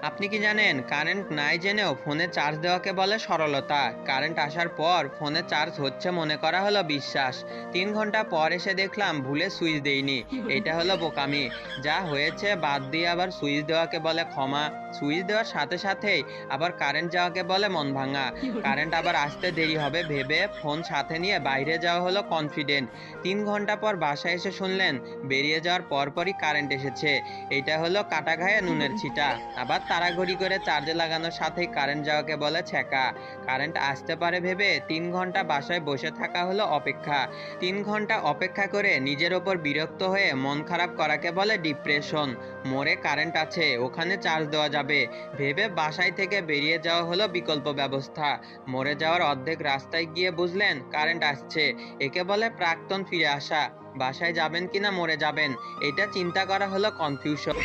আপনি কি জানেন কারেন্ট নাই জেনেও ফোনে চার্জ দেওয়াকে বলে সরলতা। কারেন্ট আসার পর ফোনে চার্জ হচ্ছে মনে করা হলো বিশ্বাস। 3 ঘন্টা পর এসে দেখলাম ভুলে সুইচ দেইনি। এটা হলো বোকামি। যা হয়েছে বাদ দিয়ে আবার সুইচ দেওয়াকে বলে ক্ষমা। সুইচ দেওয়ার সাথে সাথেই আবার কারেন্ট যাওয়াকে বলে মন ভাঙা। কারেন্ট আবার আসতে দেরি হবে ভেবে ফোন সাথে নিয়ে বাইরে যাওয়া হলো কনফিডেন্ট। 3 ঘন্টা পর বাসায় এসে শুনলেন বেরিয়ে যাওয়ার পরপরই কারেন্ট এসেছে। এটা হলো কাটা ঘায়ে নুনের ছিটা। আবার তাড়াঘড়ি করে চার্জে লাগানোর সাথেই কারেন্ট যাওয়াকে বলে ছ্যাঁকা। কারেন্ট আসতে পারে ভেবে 3 ঘন্টা বাসায় বসে থাকা হলো অপেক্ষা। 3 ঘন্টা অপেক্ষা করে নিজের ওপর বিরক্ত হয়ে মন খারাপ করাকে বলে ডিপ্রেশন। মোড়ে কারেন্ট আছে, ওখানে চার্জ দেওয়া যাবে ভেবে বাসায় থেকে বেরিয়ে যাওয়া হলো বিকল্প ব্যবস্থা। মরে যাওয়ার অর্ধেক রাস্তায় গিয়ে বুঝলেন কারেন্ট আসছে। একে বলে প্রাক্তন ফিরে আসা। বাসায় যাবেন কিনা মরে যাবেন, এটা চিন্তা করা হলো কনফিউশন।